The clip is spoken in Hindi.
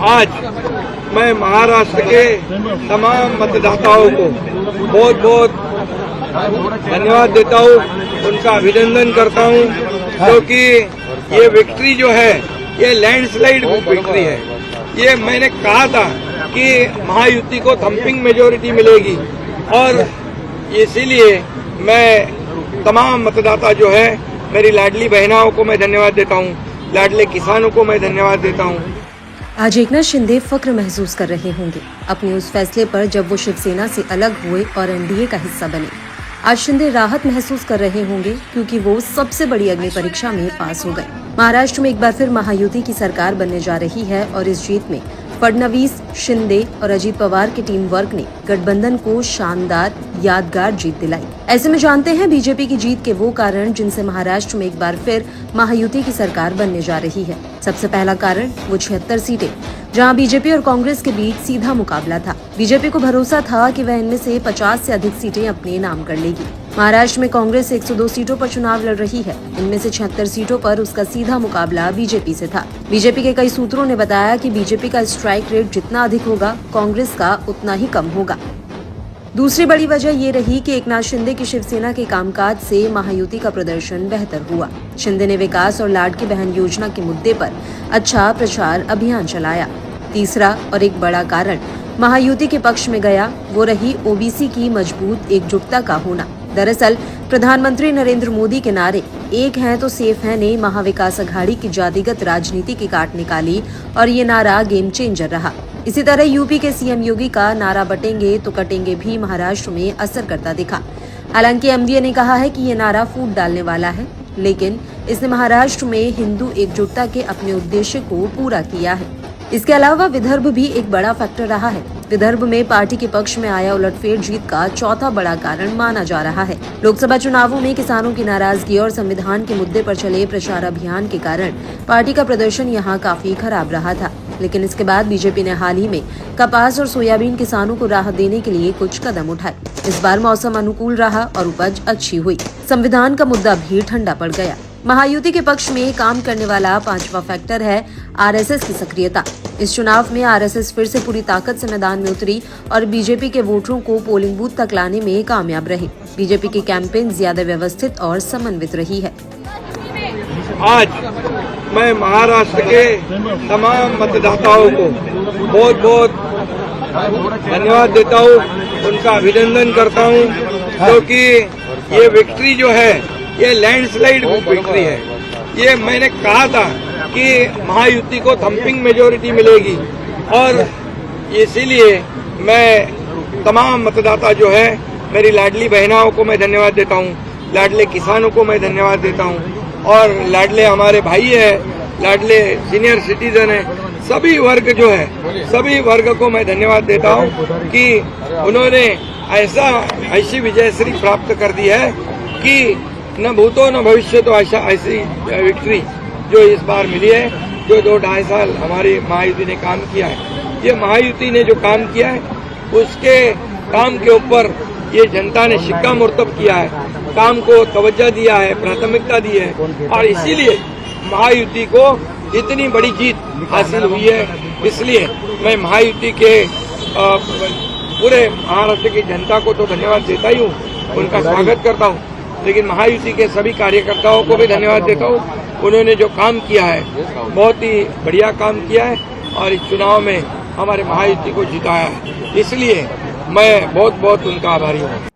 आज मैं महाराष्ट्र के तमाम मतदाताओं को बहुत बहुत धन्यवाद देता हूँ, उनका अभिनंदन करता हूँ, क्योंकि ये विक्ट्री जो है ये लैंडस्लाइड विक्ट्री है। ये मैंने कहा था कि महायुति को थम्पिंग मेजोरिटी मिलेगी और इसीलिए मैं तमाम मतदाता जो है, मेरी लाडली बहनाओं को मैं धन्यवाद देता हूँ, लाडले किसानों को मैं धन्यवाद देता हूँ। आज एकनाथ शिंदे फक्र महसूस कर रहे होंगे अपने उस फैसले पर जब वो शिवसेना से अलग हुए और एनडीए का हिस्सा बने। आज शिंदे राहत महसूस कर रहे होंगे क्योंकि वो सबसे बड़ी अग्नि परीक्षा में पास हो गए। महाराष्ट्र में एक बार फिर महायुति की सरकार बनने जा रही है और इस जीत में फडणवीस, शिंदे और अजीत पवार के टीम वर्क ने गठबंधन को शानदार यादगार जीत दिलाई। ऐसे में जानते हैं बीजेपी की जीत के वो कारण जिनसे महाराष्ट्र में एक बार फिर महायुति की सरकार बनने जा रही है। सबसे पहला कारण वो 76 सीटें, जहां बीजेपी और कांग्रेस के बीच सीधा मुकाबला था। बीजेपी को भरोसा था कि वह इनमें से 50 से अधिक सीटें अपने नाम कर लेगी। महाराष्ट्र में कांग्रेस 102 सीटों पर चुनाव लड़ रही है। इनमें से 76 सीटों पर उसका सीधा मुकाबला बीजेपी से था। बीजेपी के कई सूत्रों ने बताया कि बीजेपी का स्ट्राइक रेट जितना अधिक होगा, कांग्रेस का उतना ही कम होगा। दूसरी बड़ी वजह ये रही कि एकनाथ शिंदे की शिवसेना के कामकाज से महायुति का प्रदर्शन बेहतर हुआ। शिंदे ने विकास और लाडकी बहन योजना के मुद्दे पर अच्छा प्रचार अभियान चलाया। तीसरा और एक बड़ा कारण महायुति के पक्ष में गया, वो रही ओबीसी की मजबूत एकजुटता का होना। दरअसल प्रधानमंत्री नरेंद्र मोदी के नारे एक हैं तो सेफ हैं ने महाविकास अघाड़ी की जातिगत राजनीति की काट निकाली और ये नारा गेम चेंजर रहा। इसी तरह यूपी के सीएम योगी का नारा बटेंगे तो कटेंगे भी महाराष्ट्र में असर करता दिखा। हालांकि एमडीए ने कहा है कि ये नारा फूट डालने वाला है, लेकिन इसने महाराष्ट्र में हिंदू एकजुटता के अपने उद्देश्य को पूरा किया है। इसके अलावा विदर्भ भी एक बड़ा फैक्टर रहा है। विदर्भ में पार्टी के पक्ष में आया उलटफेर जीत का चौथा बड़ा कारण माना जा रहा है। लोकसभा चुनावों में किसानों की नाराजगी और संविधान के मुद्दे पर चले प्रचार अभियान के कारण पार्टी का प्रदर्शन यहां काफी खराब रहा था। लेकिन इसके बाद बीजेपी ने हाल ही में कपास और सोयाबीन किसानों को राहत देने के लिए कुछ कदम उठाए। इस बार मौसम अनुकूल रहा और उपज अच्छी हुई। संविधान का मुद्दा भी ठंडा पड़ गया। महायुति के पक्ष में काम करने वाला पांचवा फैक्टर है आरएसएस की सक्रियता। इस चुनाव में आरएसएस फिर से पूरी ताकत से मैदान में उतरी और बीजेपी के वोटरों को पोलिंग बूथ तक लाने में कामयाब रही। बीजेपी की कैंपेन ज्यादा व्यवस्थित और समन्वित रही है। आज मैं महाराष्ट्र के तमाम मतदाताओं को बहुत बहुत धन्यवाद देता हूँ, उनका अभिनंदन करता हूँ, क्योंकि ये विक्ट्री जो है ये लैंडस्लाइड विक्ट्री है। ये मैंने कहा था कि महायुति को थम्पिंग मेजोरिटी मिलेगी और इसीलिए मैं तमाम मतदाता जो है, मेरी लाडली बहनाओं को मैं धन्यवाद देता हूँ, लाडले किसानों को मैं धन्यवाद देता हूँ और लाडले हमारे भाई है, लाडले सीनियर सिटीजन है, सभी वर्ग जो है, सभी वर्ग को मैं धन्यवाद देता हूँ कि उन्होंने ऐसी विजयश्री प्राप्त कर दी है कि न भूतो न भविष्य तो ऐसी विक्ट्री जो इस बार मिली है, जो 2-2.5 साल हमारी महायुति ने काम किया है। ये महायुति ने जो काम किया है उसके काम के ऊपर ये जनता ने शिक्कामोर्तब किया है, काम को तवज्जो दिया है, प्राथमिकता दी है और इसीलिए महायुति को इतनी बड़ी जीत हासिल हुई है। इसलिए मैं महायुति के पूरे महाराष्ट्र की जनता को तो धन्यवाद देता ही हूँ, उनका स्वागत करता हूँ, लेकिन महायुति के सभी कार्यकर्ताओं को भी धन्यवाद देता हूँ। उन्होंने जो काम किया है बहुत ही बढ़िया काम किया है और इस चुनाव में हमारे महायुति को जिताया है, इसलिए मैं बहुत बहुत उनका आभारी हूँ।